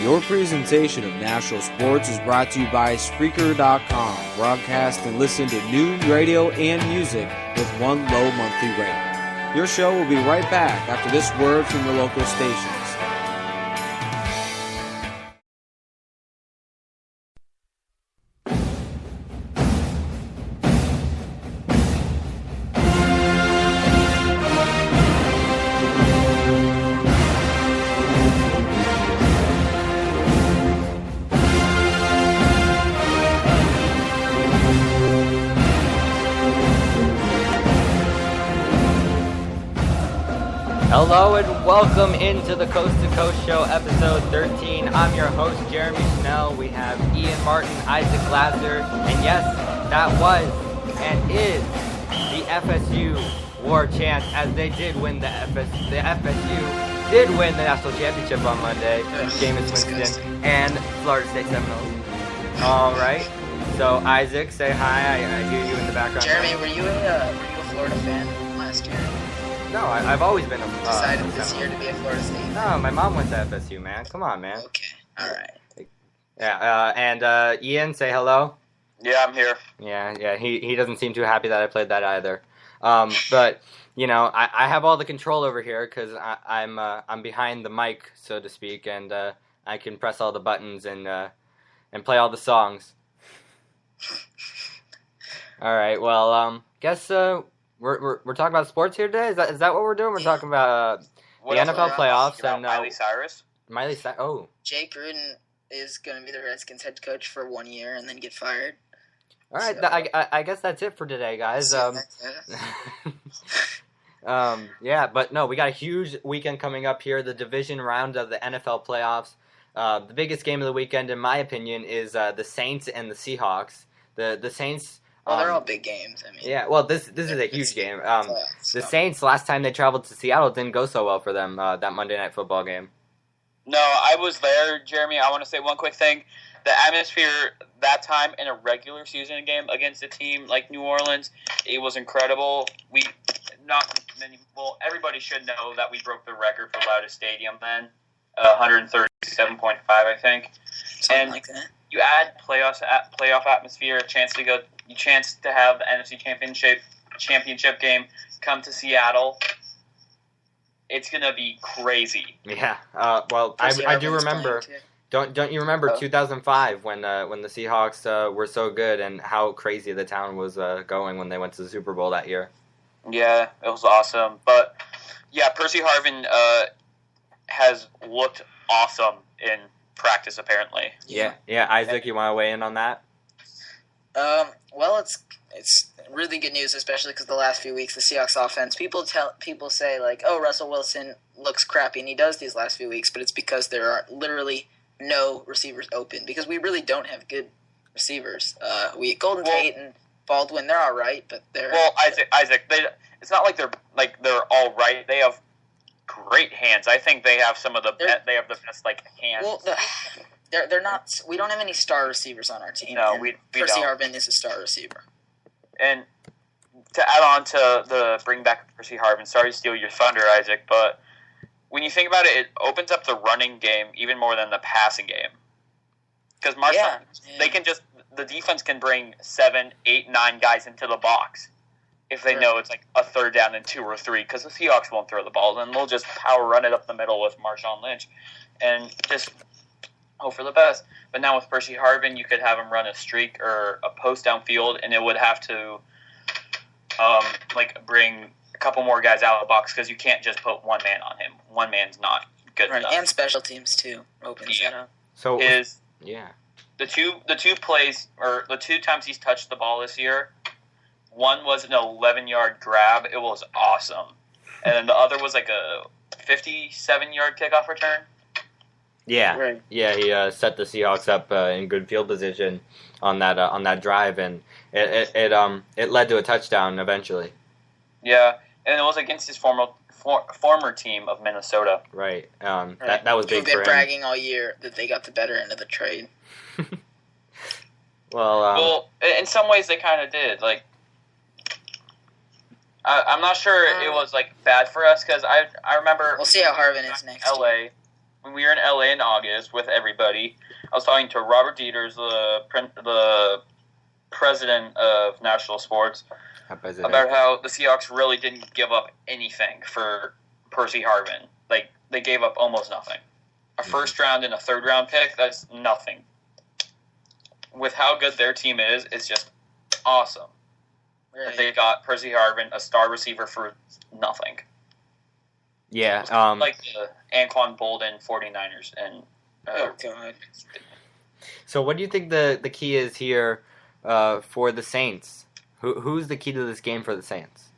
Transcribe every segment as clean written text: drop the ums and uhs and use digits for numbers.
Your presentation of national sports is brought to you by Spreaker.com. Broadcast and listen to news, radio, and music with one low monthly rate. Your show will be right back after this word from your local stations. Hello and welcome into the Coast to Coast Show, episode 13. I'm your host, Jeremy Schnell. We have Ian Martin, Isaac Glasser, and yes, that was and is the FSU war chant, as they did win the FSU did win the national championship on Monday. Jameis Winston and Florida State Seminoles. All right. So Isaac, say hi. I hear you in the background. Jeremy, were you a Florida fan last year? No, I've always been decided this year to be a Florida State. No, my mom went to FSU, man. Come on, man. Okay, all right. Yeah, and Ian, say hello. Yeah, I'm here. Yeah. He doesn't seem too happy that I played that either. But you know, I have all the control over here because I'm behind the mic, so to speak, and I can press all the buttons and play all the songs. All right. Well, guess. We're talking about sports here today. Is that what we're doing? We're talking about the NFL playoffs and Miley Cyrus. Oh, Jake Gruden is going to be the Redskins head coach for 1 year and then get fired. All right. So, I guess that's it for today, guys. Yeah, but no, we got a huge weekend coming up here. The division round of the NFL playoffs. The biggest game of the weekend, in my opinion, is the Saints and the Seahawks. The Saints. Well, they're all big games. I mean, yeah. Well, this is a huge game. The Saints, last time they traveled to Seattle, didn't go so well for them. That Monday Night Football game. No, I was there, Jeremy. I want to say one quick thing. The atmosphere that time in a regular season game against a team like New Orleans, it was incredible. Everybody should know that we broke the record for loudest stadium then, 137.5, I think. Something like that. You add playoff atmosphere, a chance to have the NFC championship game come to Seattle. It's gonna be crazy. Yeah. Well, I do remember. Don't you remember 2005 when the Seahawks were so good and how crazy the town was going when they went to the Super Bowl that year? Yeah, it was awesome. But yeah, Percy Harvin has looked awesome in practice, apparently. Yeah. Isaac, you want to weigh in on that? Well, it's really good news, especially because the last few weeks the Seahawks offense. People say like, oh, Russell Wilson looks crappy, and he does these last few weeks, but it's because there are literally no receivers open because we really don't have good receivers. Golden Tate and Baldwin, they're all right, but they're Isaac. It's not like they're all right. They have great hands. I think they have they have the best hands. Well, they're not. We don't have any star receivers on our team. No, we Percy don't. Harvin is a star receiver. And to add on to the bring back of Percy Harvin, sorry to steal your thunder, Isaac, but when you think about it, it opens up the running game even more than the passing game. Because the defense can bring 7, 8, 9 guys into the box if they know it's like a third down and 2 or 3, because the Seahawks won't throw the ball, and they'll just power run it up the middle with Marshawn Lynch and just hope for the best. But now with Percy Harvin, you could have him run a streak or a post downfield, and it would have to bring a couple more guys out of the box because you can't just put one man on him. One man's not good enough. And special teams too opens that up. So the two plays, or the 2 times he's touched the ball this year, one was an 11-yard grab. It was awesome. And then the other was like a 57-yard kickoff return. Yeah, right. Yeah. He set the Seahawks up in good field position on that drive, and it led to a touchdown eventually. Yeah, and it was against his former team of Minnesota. Right. That was big for him. They've been bragging all year that they got the better end of the trade. Well, in some ways they kind of did. I'm not sure it was bad for us because I remember. We'll see how Harvin is next LA. year. when we were in LA in August with everybody, I was talking to Robert Dieters, the president of National Sports, about how the Seahawks really didn't give up anything for Percy Harvin. Like, they gave up almost nothing. A first round and a third round pick, that's nothing. With how good their team is, it's just awesome. Right. They got Percy Harvin, a star receiver, for nothing. Yeah. Like the Anquan Bolden 49ers. And, oh, God. So what do you think the key is here for the Saints? Who's the key to this game for the Saints?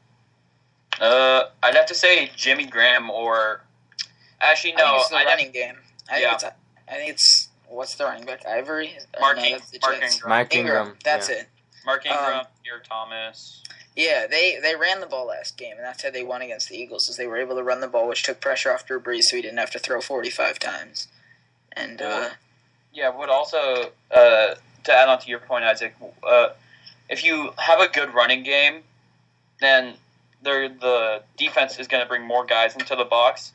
Uh, I'd have to say Jimmy Graham or... Actually, no. I think it's the running game. I think it's... What's the running back? Ivory? Mark Ingram. That's it. Mark Ingram, Pierre Thomas. Yeah, they ran the ball last game, and that's how they won against the Eagles, is they were able to run the ball, which took pressure off Drew Brees, so he didn't have to throw 45 times. And, would also, to add on to your point, Isaac, if you have a good running game, then the defense is going to bring more guys into the box.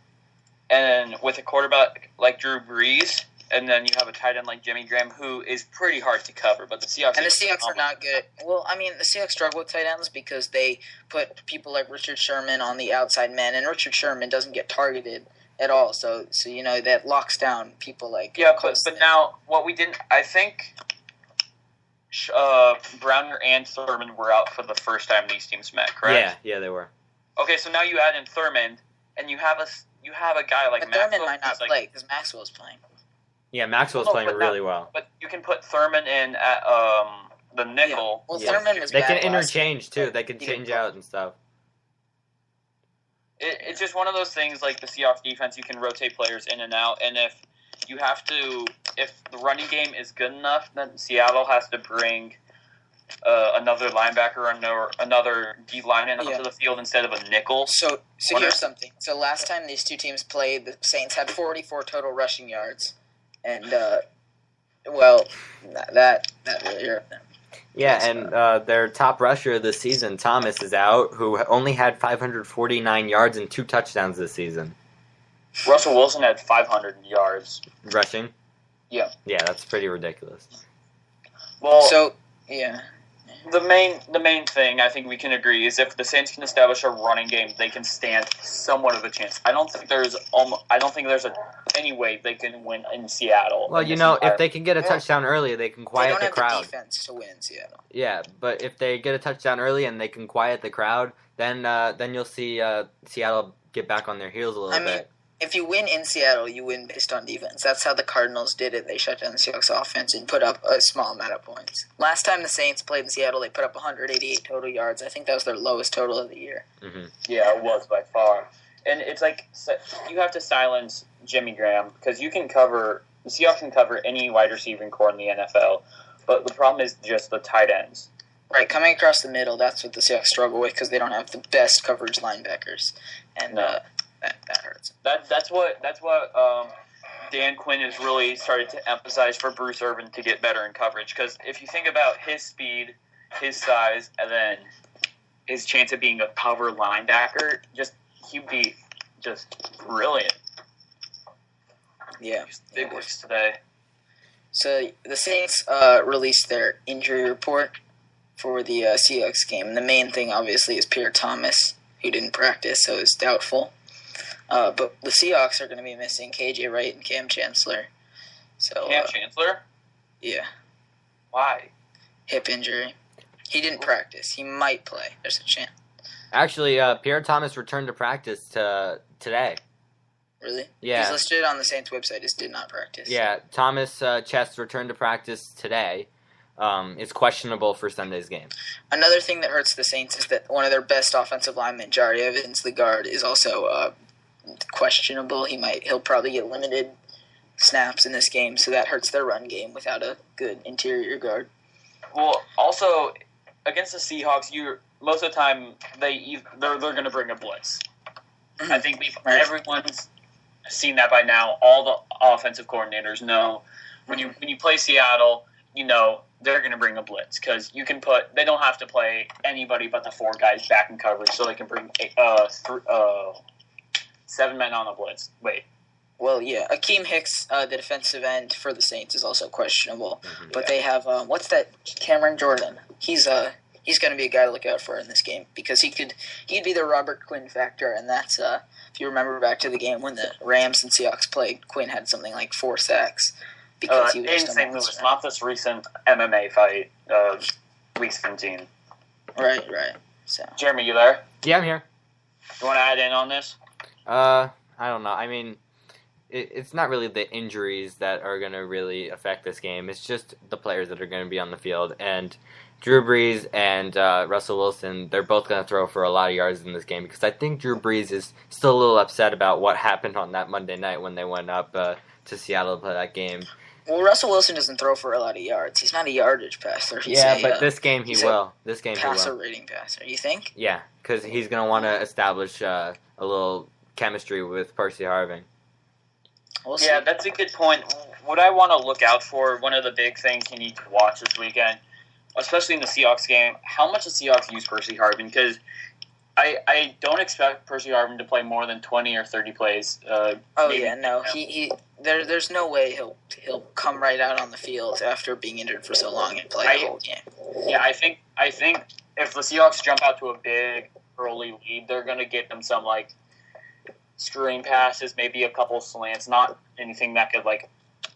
And with a quarterback like Drew Brees, and then you have a tight end like Jimmy Graham, who is pretty hard to cover. But the Seahawks... And the Seahawks are not good. Well, I mean, the Seahawks struggle with tight ends because they put people like Richard Sherman on the outside men, and Richard Sherman doesn't get targeted at all. So you know, that locks down people like... Yeah, but now, what we didn't... I think Browner and Thurman were out for the first time these teams met, correct? Yeah, they were. Okay, so now you add in Thurman, and you have a guy like Maxwell. Thurman might not play because Maxwell's playing. Yeah, Maxwell's playing really well. But you can put Thurman in at the nickel. Yeah. Well, Thurman was They bad can last interchange, game. too. They can change out and stuff. It's just one of those things, like the Seahawks defense, you can rotate players in and out, and if the running game is good enough, then Seattle has to bring another linebacker or another D lineman onto the field instead of a nickel. So here's something. So last time these two teams played, the Saints had 44 total rushing yards. And, that really hurt them. Yeah, and their top rusher this season, Thomas, is out, who only had 549 yards and 2 touchdowns this season. Russell Wilson had 500 yards. Rushing? Yeah. Yeah, that's pretty ridiculous. Well, yeah. The main thing I think we can agree is if the Saints can establish a running game, they can stand somewhat of a chance. I don't think there's any way they can win in Seattle. Well, if they can get a touchdown early, they can quiet the crowd. They don't have the defense to win in Seattle. Yeah, but if they get a touchdown early and they can quiet the crowd, then you'll see Seattle get back on their heels a little bit. If you win in Seattle, you win based on defense. That's how the Cardinals did it. They shut down the Seahawks offense and put up a small amount of points. Last time the Saints played in Seattle, they put up 188 total yards. I think that was their lowest total of the year. Mm-hmm. Yeah, it was by far. And it's like you have to silence Jimmy Graham because the Seahawks can cover any wide receiving core in the NFL. But the problem is just the tight ends. Right, coming across the middle, that's what the Seahawks struggle with because they don't have the best coverage linebackers. And that hurts. That's what Dan Quinn has really started to emphasize for Bruce Irvin to get better in coverage. Because if you think about his speed, his size, and then his chance of being a cover linebacker, he'd be just brilliant. Yeah, big works today. So the Saints released their injury report for the Seahawks game. And the main thing, obviously, is Pierre Thomas, who didn't practice, so is doubtful. But the Seahawks are going to be missing KJ Wright and Cam Chancellor. So Cam Chancellor? Yeah. Why? Hip injury. He didn't practice. He might play. There's a chance. Actually, Pierre Thomas returned to practice today. Really? Yeah. He's listed on the Saints website as did not practice. Yeah, Thomas Chest returned to practice today. Is questionable for Sunday's game. Another thing that hurts the Saints is that one of their best offensive linemen, Jari Evans, the guard, is also questionable. He'll probably get limited snaps in this game, so that hurts their run game without a good interior guard. Well, also against the Seahawks, most of the time they're going to bring a blitz. I think everyone's seen that by now. All the offensive coordinators know when you play Seattle, they're going to bring a blitz because they don't have to play anybody but the 4 guys back in coverage, so they can bring 7 men on a blitz. Wait, Well, yeah, Akeem Hicks, the defensive end for the Saints, is also questionable. But they have what's that? Cameron Jordan. He's going to be a guy to look out for in this game because he'd be the Robert Quinn factor, and that's if you remember back to the game when the Rams and Seahawks played, Quinn had something like 4 sacks because he was in just a St. Louis, monster. not this recent MMA fight, Week 17. Right. So Jeremy, you there? Yeah, I'm here. You want to add in on this? I don't know. I mean, it's not really the injuries that are going to really affect this game. It's just the players that are going to be on the field. And Drew Brees and Russell Wilson, they're both going to throw for a lot of yards in this game because I think Drew Brees is still a little upset about what happened on that Monday night when they went up to Seattle to play that game. well, Russell Wilson doesn't throw for a lot of yards. He's not a yardage passer. He's But this game he will. This game he passer will. rating passer. You think? Yeah, because he's going to want to establish a little chemistry with Percy Harvin. We'll see. Yeah, that's a good point. What I want to look out for, one of the big things you need to watch this weekend, especially in the Seahawks game, how much the Seahawks use Percy Harvin, because I don't expect Percy Harvin to play more than 20 or 30 plays. There's no way he'll come right out on the field after being injured for so long and play the whole game. Yeah, I think if the Seahawks jump out to a big early lead, they're going to get them some like screen passes, maybe a couple slants, not anything that could like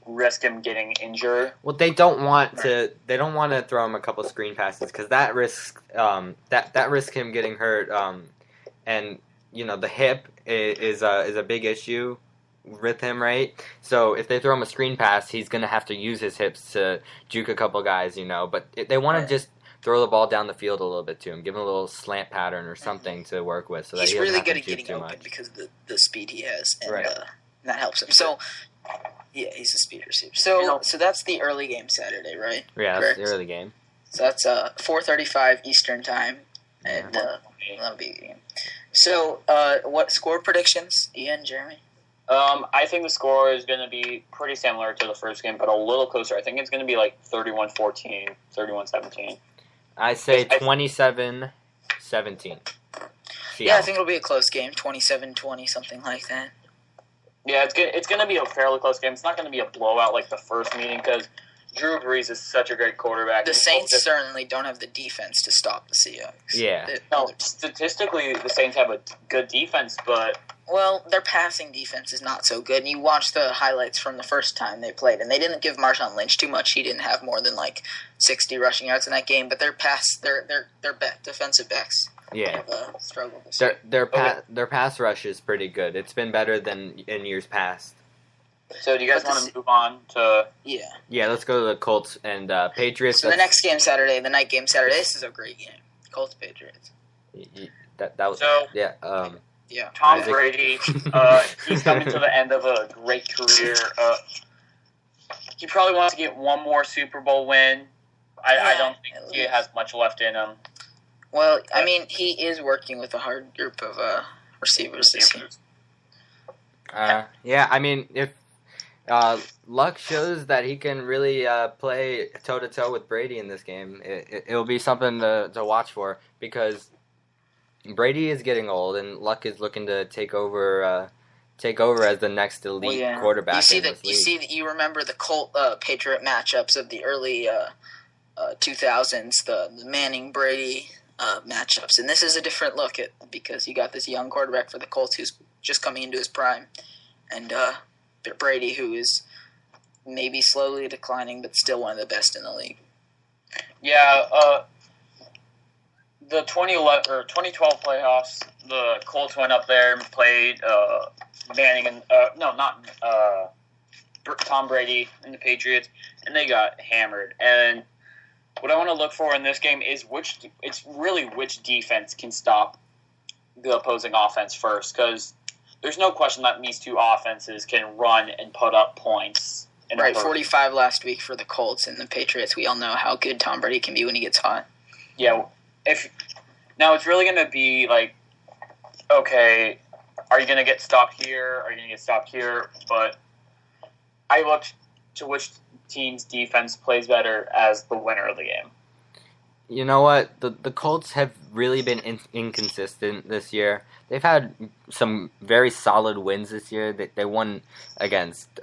risk him getting injured. Well, they don't want to throw him a couple screen passes because that risks him getting hurt. And the hip is a big issue with him, right? So if they throw him a screen pass, he's gonna have to use his hips to juke a couple guys, But they want to just throw the ball down the field a little bit to him, give him a little slant pattern or something to work with, so that he's he doesn't really have good to at juke getting too open much. because of the speed he has, and Right. that helps him. So, yeah, he's a speed receiver. So that's the early game Saturday, right? Yeah, Correct? that's the early game. So that's 4:35 Eastern time, and that'll be a game. So, what score predictions, Ian, Jeremy? I think the score is going to be pretty similar to the first game, but a little closer. I think it's going to be like 31-14, 31-17. I say 27-17. Yeah, I think it'll be a close game, 27-20, something like that. Yeah, it's going to be a fairly close game. It's not going to be a blowout like the first meeting because Drew Brees is such a great quarterback. The Saints certainly don't have the defense to stop the Seahawks. Yeah. Statistically, the Saints have a good defense, but... Well, their passing defense is not so good. And you watch the highlights from the first time they played, and they didn't give Marshawn Lynch too much. He didn't have more than like 60 rushing yards in that game. But their defensive backs have struggled. Their pass rush is pretty good. It's been better than in years past. So do you guys want to move on to... Yeah, let's go to the Colts and Patriots. So the next game Saturday, the night game Saturday, this is a great game. Colts Patriots. That was... So, yeah. Tom Brady, he's coming to the end of a great career. He probably wants to get one more Super Bowl win. I don't think he has much left in him. Well, I mean, he is working with a hard group of receivers this year. I mean, if Luck shows that he can really play toe-to-toe with Brady in this game, it'll be something to watch for because Brady is getting old and Luck is looking to take over as the next elite quarterback. You remember the Colt Patriot matchups of the early 2000s, the Manning Brady matchups, and this is a different look at because you got this young quarterback for the Colts who's just coming into his prime, and Brady who is maybe slowly declining but still one of the best in the league. Yeah, the 2011 or 2012 playoffs, the Colts went up there and played Manning and Tom Brady and the Patriots, and they got hammered. And what I want to look for in this game is which defense can stop the opposing offense first, because there's no question that these two offenses can run and put up points. Right, 45 last week for the Colts and the Patriots. We all know how good Tom Brady can be when he gets hot. Yeah, now it's really going to be like, okay, are you going to get stopped here? Are you going to get stopped here? But I looked to which team's defense plays better as the winner of the game. You know what? The Colts have really been inconsistent this year. They've had some very solid wins this year. They won against